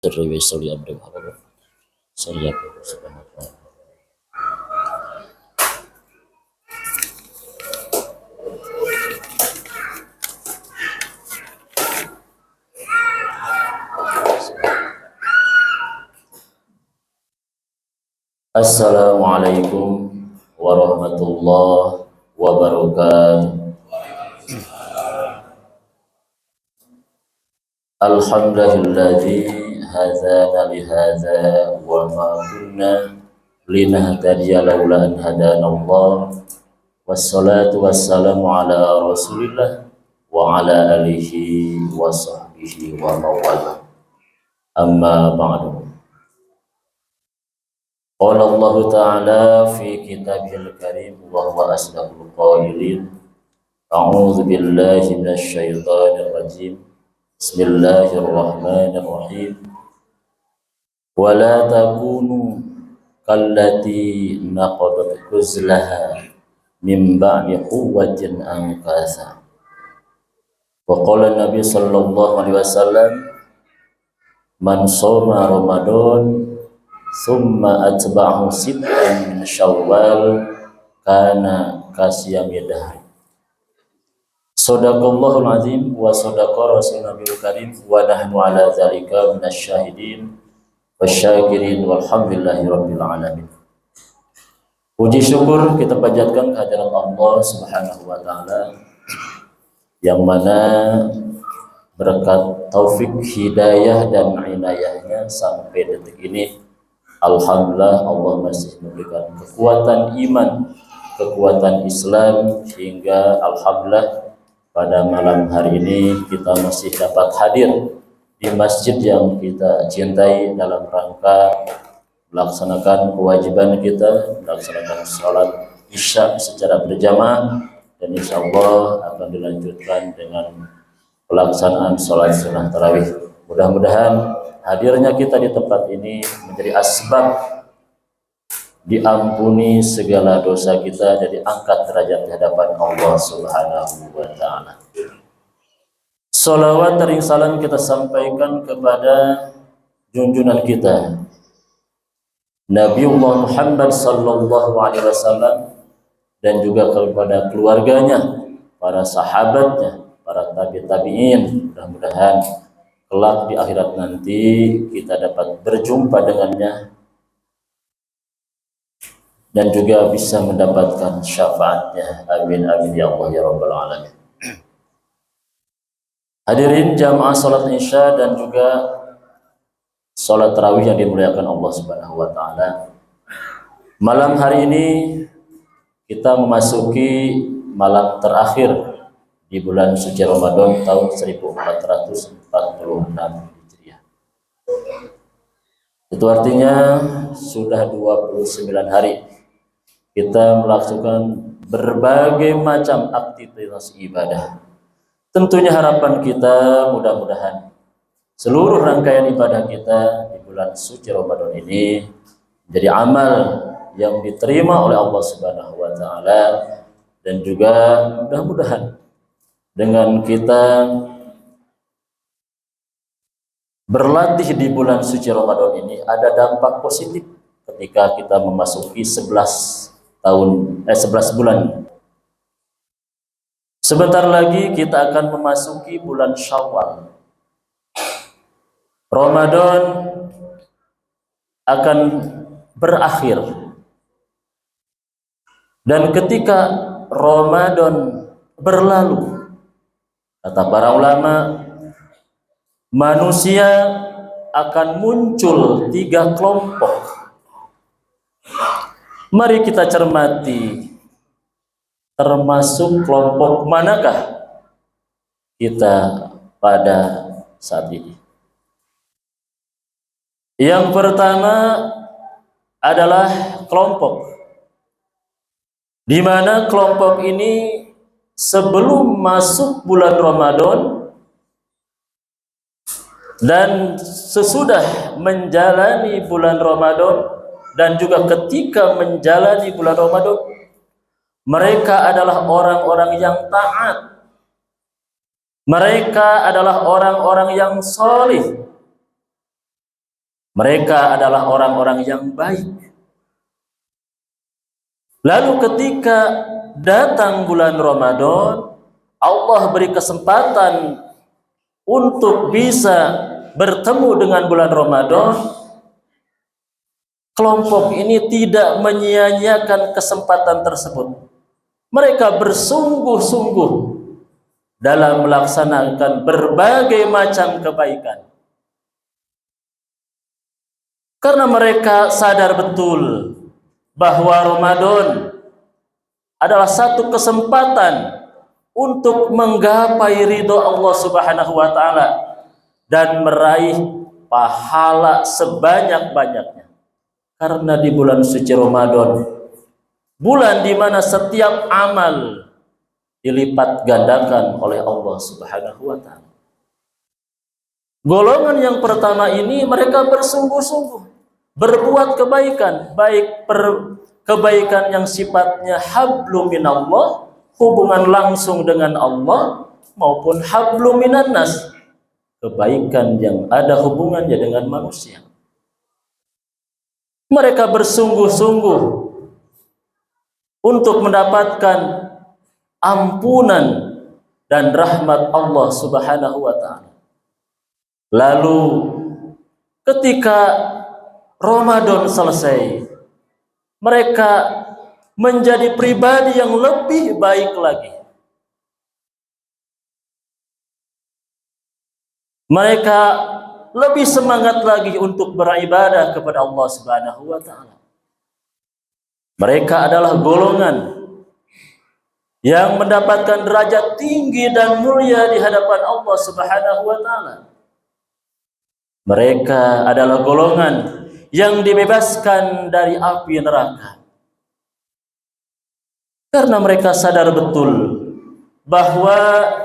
Sirri suri amri mahbub saya subhanahu wa ta'ala. Assalamualaikum warahmatullahi wabarakatuh. Alhamdulilladzi hadzana li hadza wa ma kunna linahtadiya laula an hadanallah. Wassalatu wassalamu ala Rasulillah wa ala alihi wa sahbihi wa mawala. Amma ba'du. Qala Allah Ta'ala fi kitabihil karim wa huwa asdaqul qailin. A'udzu billahi minasy syaithanir rajim. Bismillahirrahmanirrahim. Wa la takunu kallati naqadat ghuzlaha min ba'di quwwatin ankasa. Wa qala Nabi sallallahu alaihi wasallam, man shoma Ramadan summa atba'ahu sittan min Syawal kana kasiyami dahr. Shadaqallahul azim wa shadaqa rasulun nabiyul karim wa nahnu ala dzalika minasyahidin wasyakirin walhamdulillahi rabbil alamin. Puji syukur kita panjatkan kehadirat Allah Subhanahu wa taala yang mana berkat taufik hidayah dan inayahnya sampai detik ini alhamdulillah Allah masih memberikan kekuatan iman, kekuatan Islam, hingga alhamdulillah pada malam hari ini kita masih dapat hadir di masjid yang kita cintai dalam rangka melaksanakan kewajiban kita, melaksanakan sholat isya secara berjamaah, dan insya Allah akan dilanjutkan dengan pelaksanaan sholat sunnah tarawih. Mudah-mudahan hadirnya kita di tempat ini menjadi asbab diampuni segala dosa kita dan diangkat derajat di hadapan Allah Subhanahu wa ta'ala. Salawat dan salam kita sampaikan kepada junjungan kita Nabiullah Muhammad sallallahu alaihi wasallam, dan juga kepada keluarganya, para sahabatnya, para tabi'in. Mudah-mudahan kelak di akhirat nanti kita dapat berjumpa dengannya dan juga bisa mendapatkan syafaatnya. Amin amin ya Allah ya rabbal alamin. Hadirin jamaah salat isya dan juga salat tarawih yang dimuliakan Allah Subhanahu wa taala. Malam hari ini kita memasuki malam terakhir di bulan suci Ramadan tahun 1446 Hijriah. Itu artinya sudah 29 hari kita melakukan berbagai macam aktivitas ibadah. Tentunya harapan kita mudah-mudahan seluruh rangkaian ibadah kita di bulan suci Ramadan ini menjadi amal yang diterima oleh Allah Subhanahu wa taala, dan juga mudah-mudahan dengan kita berlatih di bulan suci Ramadan ini ada dampak positif ketika kita memasuki 11 bulan. Sebentar lagi kita akan memasuki bulan Syawal. Ramadan akan berakhir. Dan ketika Ramadan berlalu, kata para ulama, manusia akan muncul 3 kelompok. Mari kita cermati, termasuk kelompok manakah kita pada saat ini. Yang pertama adalah kelompok di mana kelompok ini sebelum masuk bulan Ramadan dan sesudah menjalani bulan Ramadan, dan juga ketika menjalani bulan Ramadan, mereka adalah orang-orang yang taat, mereka adalah orang-orang yang salih, Mereka adalah orang-orang yang baik. Lalu ketika datang bulan Ramadan, Allah beri kesempatan untuk bisa bertemu dengan bulan Ramadan. Kelompok ini tidak menyia-nyiakan kesempatan tersebut. Mereka bersungguh-sungguh dalam melaksanakan berbagai macam kebaikan. Karena mereka sadar betul bahwa Ramadan adalah satu kesempatan untuk menggapai ridho Allah Subhanahu wa taala dan meraih pahala sebanyak-banyaknya. Karena di bulan suci Ramadan, bulan di mana setiap amal dilipat gandakan oleh Allah Subhanahu wa taala. Golongan yang pertama ini mereka bersungguh-sungguh berbuat kebaikan, baik kebaikan yang sifatnya hablum minallah, hubungan langsung dengan Allah, maupun hablum minannas, kebaikan yang ada hubungannya dengan manusia. Mereka bersungguh-sungguh untuk mendapatkan ampunan dan rahmat Allah Subhanahu wa taala. Lalu ketika Ramadan selesai, mereka menjadi pribadi yang lebih baik lagi. Mereka lebih semangat lagi untuk beribadah kepada Allah Subhanahu wa taala. Mereka adalah golongan yang mendapatkan derajat tinggi dan mulia di hadapan Allah Subhanahu wa taala. Mereka adalah golongan yang dibebaskan dari api neraka. Karena mereka sadar betul bahwa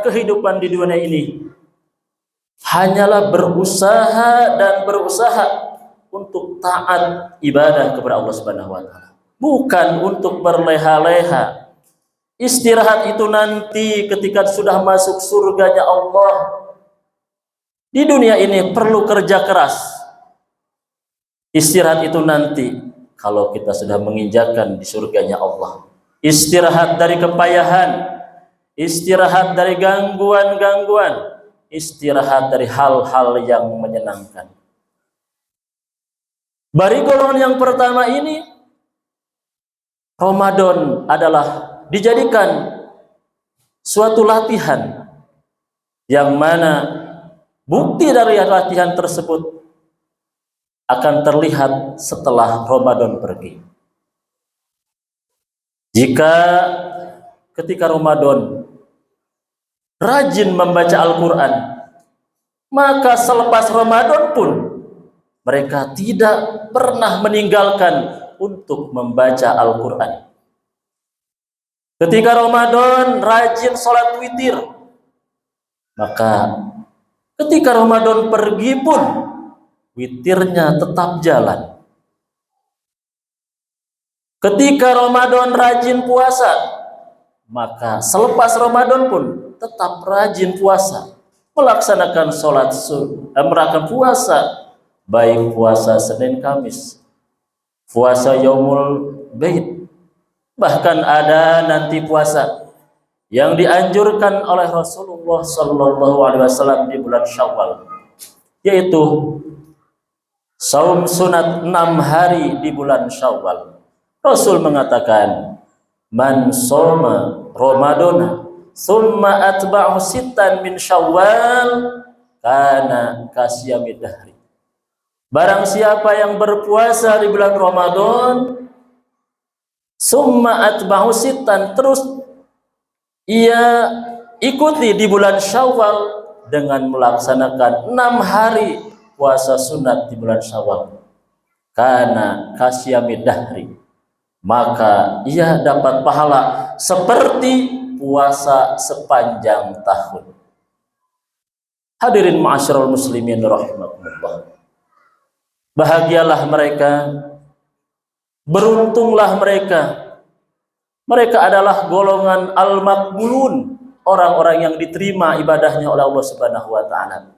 kehidupan di dunia ini hanyalah berusaha dan berusaha untuk taat ibadah kepada Allah Subhanahu wa taala, bukan untuk berleha-leha. Istirahat itu nanti ketika sudah masuk surganya Allah. Di dunia ini perlu kerja keras. Istirahat itu nanti kalau kita sudah menginjakan di surganya Allah. Istirahat dari kepayahan, istirahat dari gangguan-gangguan, istirahat dari hal-hal yang menyenangkan. Bagi golongan yang pertama ini, Ramadan adalah dijadikan suatu latihan yang mana bukti dari latihan tersebut akan terlihat setelah Ramadan pergi. Jika ketika Ramadan rajin membaca Al-Quran, maka selepas Ramadan pun mereka tidak pernah meninggalkan untuk membaca Al-Quran. Ketika Ramadan rajin sholat witir, maka ketika Ramadan pergi pun witirnya tetap jalan. Ketika Ramadan rajin puasa, maka selepas Ramadan pun tetap rajin puasa, melaksanakan sholat melakukan puasa, baik puasa Senin Kamis, puasa Yaumul Bait, bahkan ada nanti puasa yang dianjurkan oleh Rasulullah Sallallahu Alaihi Wasallam di bulan Syawal, yaitu saum sunat 6 hari di bulan Syawal. Rasul mengatakan, man soma Ramadana summa atba'u sittan min Syawal kana kasyamid dahri. Barang siapa yang berpuasa di bulan Ramadan summa atba'u sittan, terus ia ikuti di bulan Syawal dengan melaksanakan 6 hari puasa sunat di bulan Syawal, kana kasyamid dahri, maka ia dapat pahala seperti puasa sepanjang tahun. Hadirin ma'asyiral muslimin rahimakumullah. Bahagialah mereka, beruntunglah mereka. Mereka adalah golongan al-maqbulun, orang-orang yang diterima ibadahnya oleh Allah Subhanahu wa taala.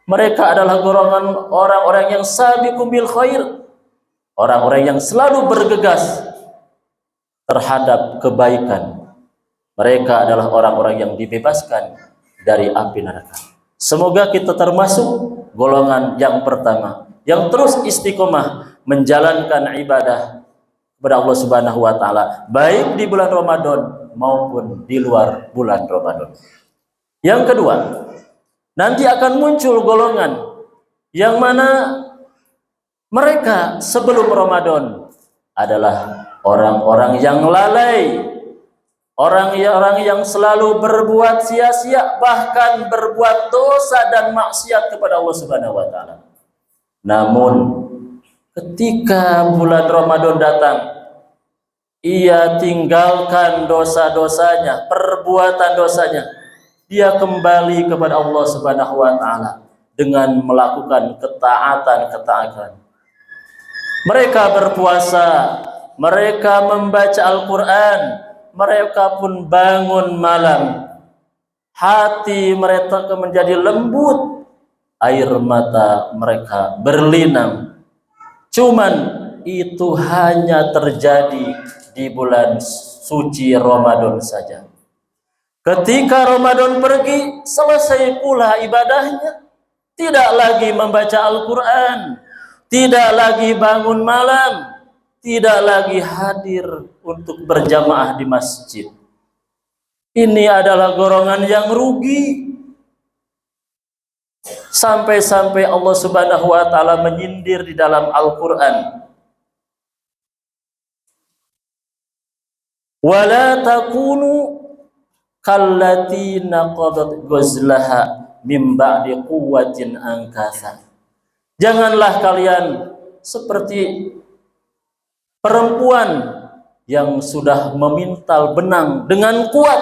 Mereka adalah golongan orang-orang yang sabiqu bil khair, orang-orang yang selalu bergegas terhadap kebaikan. Mereka adalah orang-orang yang dibebaskan dari api neraka. Semoga kita termasuk golongan yang pertama, yang terus istiqomah menjalankan ibadah kepada Allah Subhanahu wa taala, baik di bulan Ramadan maupun di luar bulan Ramadan. Yang kedua, nanti akan muncul golongan yang mana mereka sebelum Ramadan adalah orang-orang yang lalai, orang-orang yang selalu berbuat sia-sia, bahkan berbuat dosa dan maksiat kepada Allah Subhanahu wa taala. Namun ketika bulan Ramadan datang, ia tinggalkan dosa-dosanya, perbuatan dosanya. Dia kembali kepada Allah Subhanahu wa taala dengan melakukan ketaatan-ketaatan. Mereka berpuasa, mereka membaca Al-Qur'an, mereka pun bangun malam. Hati mereka menjadi lembut, air mata mereka berlinang. Cuman itu hanya terjadi di bulan suci Ramadan saja. Ketika Ramadan pergi, selesai pula ibadahnya. Tidak lagi membaca Al-Quran, tidak lagi bangun malam, tidak lagi hadir untuk berjamaah di masjid. Ini adalah golongan yang rugi. Sampai-sampai Allah Subhanahu wa taala menyindir di dalam Al-Qur'an. Wala takunu kallati naqadat ghazlaha mim ba'di quwwatin ankatha. Janganlah kalian seperti perempuan yang sudah memintal benang dengan kuat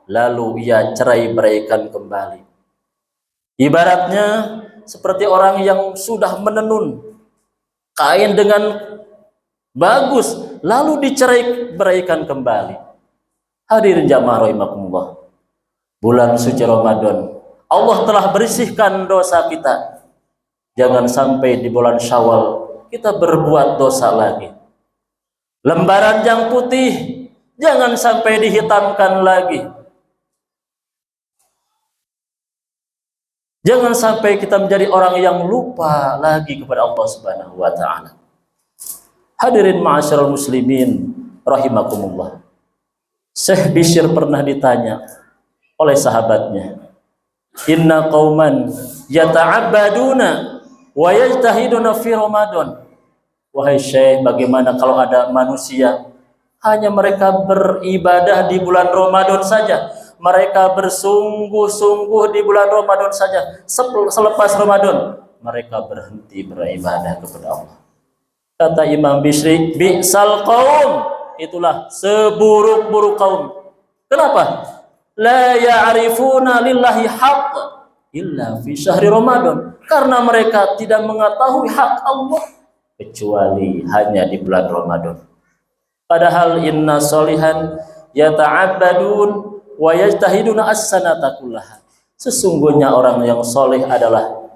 lalu ia cerai-beraikan kembali. Ibaratnya seperti orang yang sudah menenun kain dengan bagus lalu dicerai-beraikan kembali. Hadirin jamaah rahimakumullah, bulan suci Ramadan Allah telah bersihkan dosa kita. Jangan sampai di bulan Syawal kita berbuat dosa lagi. Lembaran yang putih jangan sampai dihitamkan lagi. Jangan sampai kita menjadi orang yang lupa lagi kepada Allah Subhanahu wa taala. Hadirin ma'asyiral muslimin rahimakumullah. Syekh Bishr pernah ditanya oleh sahabatnya, "Inna qauman yata'abbaduna wa yajtahiduna fi Ramadan." Wahai Syekh, bagaimana kalau ada manusia hanya mereka beribadah di bulan Ramadan saja, mereka bersungguh-sungguh di bulan Ramadan saja, selepas Ramadan mereka berhenti beribadah kepada Allah. Kata Imam Bishri, bi'sal qaum, itulah seburuk-buruk kaum. Kenapa? La ya'rifuna lillahi haqq illa fi syahri Ramadan. Karena mereka tidak mengetahui hak Allah kecuali hanya di bulan Ramadan. Padahal inna solihan yata'abbadun wa yajtahiduna as-sanata kullaha. Sesungguhnya orang yang soleh adalah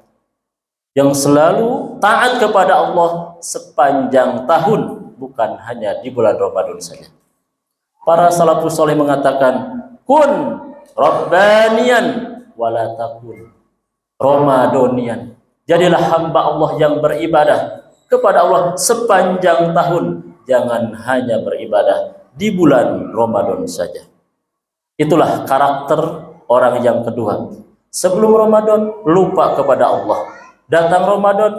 yang selalu taat kepada Allah sepanjang tahun, bukan hanya di bulan Ramadan saja. Para salafus soleh mengatakan, kun rabbanian wala takun ramadanian. Jadilah hamba Allah yang beribadah kepada Allah sepanjang tahun, jangan hanya beribadah di bulan Ramadan saja. Itulah karakter orang yang kedua. Sebelum Ramadan lupa kepada Allah. Datang Ramadan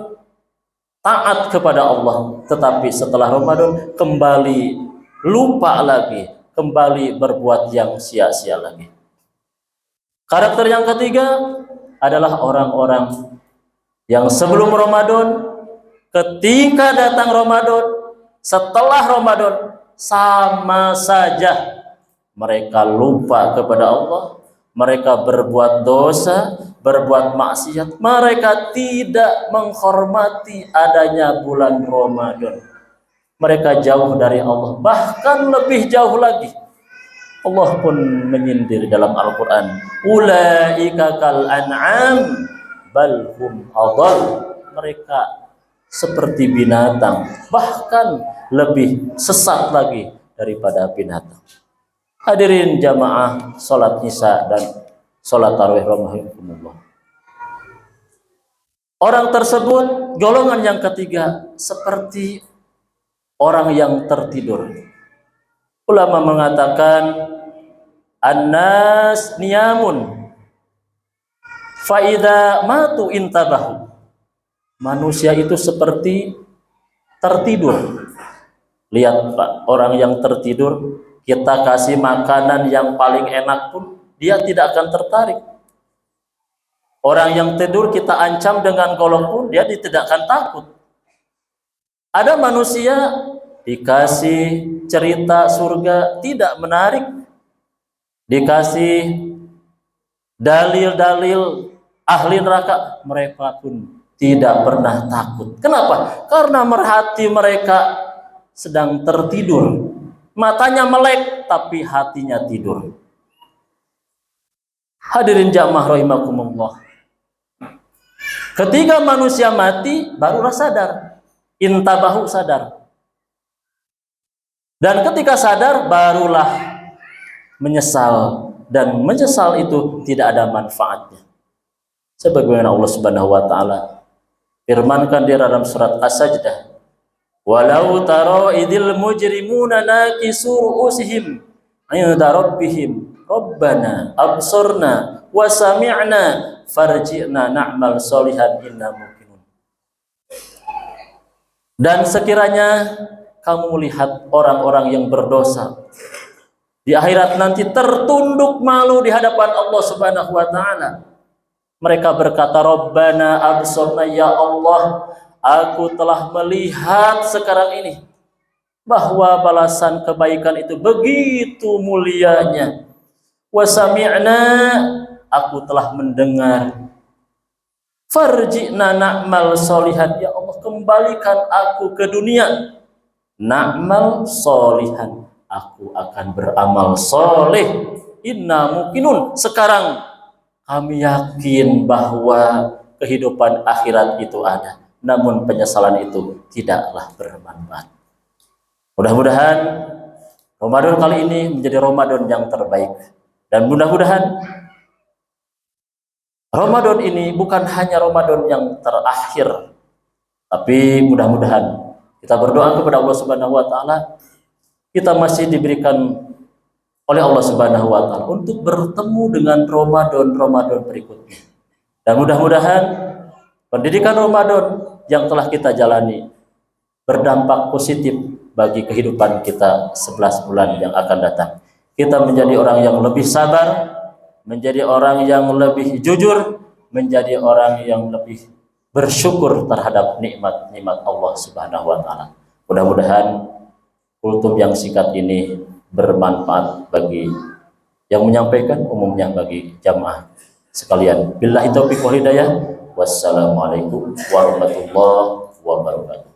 taat kepada Allah, tetapi setelah Ramadan kembali lupa lagi, kembali berbuat yang sia-sia lagi. Karakter yang ketiga adalah orang-orang yang sebelum Ramadan, ketika datang Ramadan, setelah Ramadan sama saja. Mereka lupa kepada Allah, mereka berbuat dosa, berbuat maksiat, mereka tidak menghormati adanya bulan Ramadan. Mereka jauh dari Allah, bahkan lebih jauh lagi. Allah pun menyindir dalam Al-Quran, ulaika kal an'am bal hum adall, mereka seperti binatang, bahkan lebih sesat lagi daripada binatang. Hadirin jamaah salat isya dan salat tarawih rahimakumullah. Orang tersebut golongan yang ketiga seperti orang yang tertidur. Ulama mengatakan annas niyamun fa idza matu intabahu. Manusia itu seperti tertidur. Lihat Pak, orang yang tertidur kita kasih makanan yang paling enak pun dia tidak akan tertarik. Orang yang tidur kita ancam dengan golok pun dia tidak akan takut. Ada manusia dikasih cerita surga tidak menarik, dikasih dalil-dalil ahli neraka mereka pun tidak pernah takut. Kenapa? Karena hati mereka sedang tertidur, matanya melek tapi hatinya tidur. Hadirin jamaah rahimakumullah, ketika manusia mati barulah sadar, intabahu, sadar. Dan ketika sadar barulah menyesal, dan menyesal itu tidak ada manfaatnya. Sebagaimana Allah Subhanahu wa taala firmankan di dalam surat As-Sajdah, walau taro idil mujrimuna nakisu ru'usihim 'inda rabbihim rabbana absurna wa sami'na farji'na na'mal sholihan inna muqinun. Dan sekiranya kamu melihat orang-orang yang berdosa di akhirat nanti tertunduk malu di hadapan Allah Subhanahu wa taala, mereka berkata, Rabbana absurna, ya Allah, aku telah melihat sekarang ini bahwa balasan kebaikan itu begitu mulianya. Wa sami'na, aku telah mendengar. Farji'na na'mal sholihan, ya Allah, kembalikan aku ke dunia. Na'mal sholihan, aku akan beramal soleh. Inna muqinun, sekarang kami yakin bahwa kehidupan akhirat itu ada, namun penyesalan itu tidaklah bermanfaat. Mudah-mudahan Ramadan kali ini menjadi Ramadan yang terbaik, dan mudah-mudahan Ramadan ini bukan hanya Ramadan yang terakhir, tapi mudah-mudahan kita berdoa kepada Allah Subhanahu wa taala, kita masih diberikan oleh Allah Subhanahu wa taala untuk bertemu dengan Ramadan berikutnya. Dan mudah-mudahan pendidikan Ramadan yang telah kita jalani berdampak positif bagi kehidupan kita 11 bulan yang akan datang. Kita menjadi orang yang lebih sabar, menjadi orang yang lebih jujur, menjadi orang yang lebih bersyukur terhadap nikmat-nikmat Allah Subhanahu wa taala. Mudah-mudahan kultum yang singkat ini bermanfaat bagi yang menyampaikan, umumnya bagi jamaah sekalian. Billahi taufiq wal hidayah. Wassalamualaikum warahmatullahi wabarakatuh.